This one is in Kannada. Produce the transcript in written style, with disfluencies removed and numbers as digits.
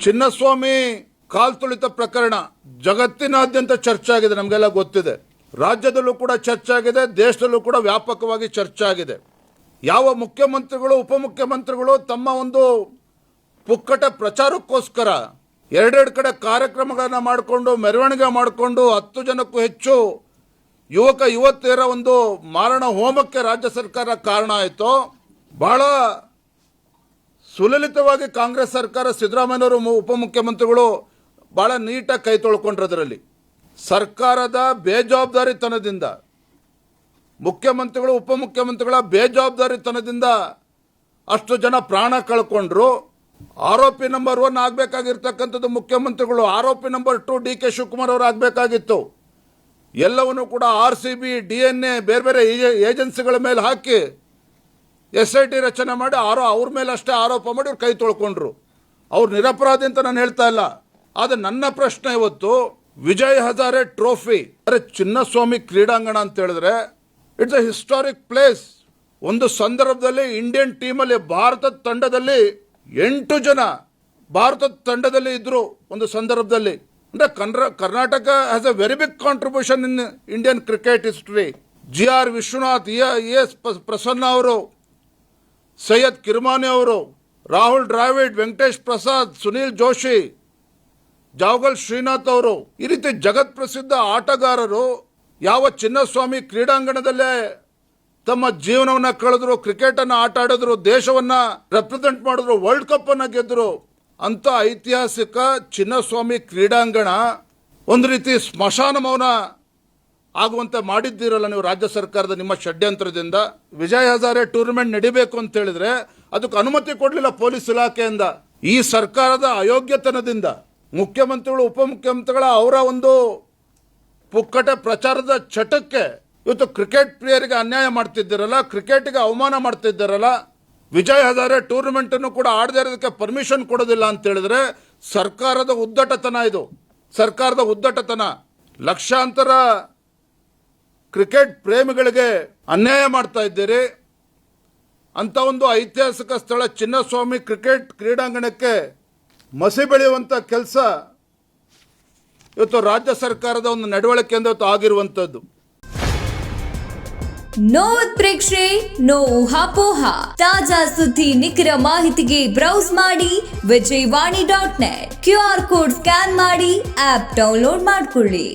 ಚಿನ್ನಸ್ವಾಮಿ ಕಾಲ್ ತುಳಿತ ಪ್ರಕರಣ ಜಗತ್ತಿನಾದ್ಯಂತ ಚರ್ಚೆ ಆಗಿದೆ, ನಮಗೆಲ್ಲ ಗೊತ್ತಿದೆ. ರಾಜ್ಯದಲ್ಲೂ ಕೂಡ ಚರ್ಚೆ ಆಗಿದೆ, ದೇಶದಲ್ಲೂ ಕೂಡ ವ್ಯಾಪಕವಾಗಿ ಚರ್ಚೆ ಆಗಿದೆ. ಯಾವ ಮುಖ್ಯಮಂತ್ರಿಗಳು ಉಪಮುಖ್ಯಮಂತ್ರಿಗಳು ತಮ್ಮ ಒಂದು ಪುಕ್ಕಟ ಪ್ರಚಾರಕ್ಕೋಸ್ಕರ ಎರಡೆರಡು ಕಡೆ ಕಾರ್ಯಕ್ರಮಗಳನ್ನು ಮಾಡಿಕೊಂಡು ಮೆರವಣಿಗೆ ಮಾಡಿಕೊಂಡು 10 ಜನಕ್ಕೂ ಹೆಚ್ಚು ಯುವಕ ಯುವತಿಯರ ಒಂದು ಮಾರಣ ಹೋಮಕ್ಕೆ ರಾಜ್ಯ ಸರ್ಕಾರ ಕಾರಣ ಆಯಿತು. ಬಹಳ ಸುಲಲಿತವಾಗಿ ಕಾಂಗ್ರೆಸ್ ಸರ್ಕಾರ ಸಿದ್ದರಾಮಯ್ಯನವರು ಉಪಮುಖ್ಯಮಂತ್ರಿಗಳು ಬಹಳ ನೀಟಾಗಿ ಕೈ ತೊಳ್ಕೊಂಡ್ರದರಲ್ಲಿ. ಸರ್ಕಾರದ ಬೇಜವಾಬ್ದಾರಿತನದಿಂದ, ಮುಖ್ಯಮಂತ್ರಿಗಳು ಉಪಮುಖ್ಯಮಂತ್ರಿಗಳ ಬೇಜವಾಬ್ದಾರಿತನದಿಂದ ಅಷ್ಟು ಜನ ಪ್ರಾಣ ಕಳ್ಕೊಂಡ್ರು. ಆರೋಪಿ ನಂಬರ್ 1 ಆಗಬೇಕಾಗಿರ್ತಕ್ಕಂಥದ್ದು ಮುಖ್ಯಮಂತ್ರಿಗಳು, ಆರೋಪಿ ನಂಬರ್ 2 ಡಿ.ಕೆ. ಶಿವಕುಮಾರ್ ಅವರು ಆಗಬೇಕಾಗಿತ್ತು. ಎಲ್ಲವನ್ನೂ ಕೂಡ RCB, DNA ಬೇರೆ ಬೇರೆ ಏಜೆನ್ಸಿಗಳ ಮೇಲೆ ಹಾಕಿ SIT ರಚನೆ ಮಾಡಿ ಅವ್ರ ಮೇಲೆ ಅಷ್ಟೇ ಆರೋಪ ಮಾಡಿ ಅವ್ರು ಕೈ ತೊಳ್ಕೊಂಡ್ರು. ಅವ್ರು ನಿರಪರಾಧಿ ಅಂತ ನಾನು ಹೇಳ್ತಾ ಇಲ್ಲ. ಆದರೆ ನನ್ನ ಪ್ರಶ್ನೆ ಇವತ್ತು, ವಿಜಯ್ ಹಜಾರೆ ಟ್ರೋಫಿ ಅಂದರೆ ಚಿನ್ನಸ್ವಾಮಿ ಕ್ರೀಡಾಂಗಣ ಅಂತ ಹೇಳಿದ್ರೆ ಇಟ್ಸ್ ಅ ಹಿಸ್ಟಾರಿಕ್ ಪ್ಲೇಸ್. ಒಂದು ಸಂದರ್ಭದಲ್ಲಿ ಇಂಡಿಯನ್ ಟೀಮಲ್ಲಿ ಭಾರತದ ತಂಡದಲ್ಲಿ 8 ಜನ ಭಾರತದ ತಂಡದಲ್ಲಿ ಇದ್ರು. ಒಂದು ಸಂದರ್ಭದಲ್ಲಿ ಅಂದರೆ Karnataka has a very big contribution in Indian cricket history. GR Vishwanath, ES Prasanna ಅವರು, ಸೈಯದ್ ಕಿರ್ಮಾನಿ ಅವರು, ರಾಹುಲ್ ದ್ರಾವಿಡ್, ವೆಂಕಟೇಶ್ ಪ್ರಸಾದ್, ಸುನೀಲ್ ಜೋಶಿ, ಜಾವಗಲ್ ಶ್ರೀನಾಥ್ ಅವರು, ಈ ರೀತಿ ಜಗತ್ ಪ್ರಸಿದ್ಧ ಆಟಗಾರರು ಯಾವ ಚಿನ್ನಸ್ವಾಮಿ ಕ್ರೀಡಾಂಗಣದಲ್ಲೇ ತಮ್ಮ ಜೀವನವನ್ನು ಕಳೆದ್ರು, ಕ್ರಿಕೆಟನ್ನು ಆಟ ಆಡಿದ್ರು, ದೇಶವನ್ನು ರೆಪ್ರೆಸೆಂಟ್ ಮಾಡಿದ್ರು, ವರ್ಲ್ಡ್ ಕಪ್ ಅನ್ನು ಗೆದ್ದರು. ಅಂತ ಐತಿಹಾಸಿಕ ಚಿನ್ನಸ್ವಾಮಿ ಕ್ರೀಡಾಂಗಣ ಒಂದು ರೀತಿ ಸ್ಮಶಾನ ಮೌನ ಆಗುವಂತೆ ಮಾಡಿದ್ದೀರಲ್ಲ ನೀವು ರಾಜ್ಯ ಸರ್ಕಾರದ ನಿಮ್ಮ ಷಡ್ಯಂತ್ರದಿಂದ. ವಿಜಯ್ ಹಜಾರೆ ಟೂರ್ನಮೆಂಟ್ ನಡಿಬೇಕು ಅಂತ ಹೇಳಿದ್ರೆ ಅದಕ್ಕೆ ಅನುಮತಿ ಕೊಡಲಿಲ್ಲ ಪೊಲೀಸ್ ಇಲಾಖೆಯಿಂದ. ಈ ಸರ್ಕಾರದ ಅಯೋಗ್ಯತನದಿಂದ ಮುಖ್ಯಮಂತ್ರಿಗಳು ಉಪಮುಖ್ಯಮಂತ್ರಿಗಳ ಅವರ ಒಂದು ಪುಕ್ಕಟ ಪ್ರಚಾರದ ಚಟಕ್ಕೆ ಇವತ್ತು ಕ್ರಿಕೆಟ್ ಪ್ರಿಯರಿಗೆ ಅನ್ಯಾಯ ಮಾಡ್ತಿದ್ದೀರಲ್ಲ, ಕ್ರಿಕೆಟ್ಗೆ ಅವಮಾನ ಮಾಡ್ತಿದ್ದಾರಲ್ಲ. ವಿಜಯ್ ಹಜಾರೆ ಟೂರ್ನಮೆಂಟ್ ಅನ್ನು ಕೂಡ ಆಡದೇ ಇರೋದಕ್ಕೆ ಪರ್ಮಿಷನ್ ಕೊಡೋದಿಲ್ಲ ಅಂತ ಹೇಳಿದ್ರೆ ಸರ್ಕಾರದ ಉದ್ದಟತನ. ಇದು ಸರ್ಕಾರದ ಉದ್ದಟತನ. ಲಕ್ಷಾಂತರ ಕ್ರಿಕೆಟ್ ಪ್ರೇಮಿಗಳಿಗೆ ಅನ್ಯಾಯ ಮಾಡ್ತಾ ಇದ್ದೀರಿ. ಅಂತ ಒಂದು ಐತಿಹಾಸಿಕ ಸ್ಥಳ ಚಿನ್ನಸ್ವಾಮಿ ಕ್ರಿಕೆಟ್ ಕ್ರೀಡಾಂಗಣಕ್ಕೆ ಮಸಿ ಬೆಳೆಯುವಂಥ ಕೆಲಸ ಇವತ್ತು ರಾಜ್ಯ ಸರ್ಕಾರದ ಒಂದು ನಡವಳಿಕೆಯಿಂದ ಇವತ್ತು ಆಗಿರುವಂಥದ್ದು. ನೋ ಉತ್ಪ್ರೇಕ್ಷೆ, ನೋ ಊಹಾಪೋಹ. ತಾಜಾ ಸುದ್ದಿ ನಿಖರ ಮಾಹಿತಿಗೆ ಬ್ರೌಸ್ ಮಾಡಿ ವಿಜಯವಾಣಿ.net. QR ಕೋಡ್ ಸ್ಕ್ಯಾನ್ ಮಾಡಿ ಆಪ್ ಡೌನ್ಲೋಡ್ ಮಾಡಿಕೊಳ್ಳಿ.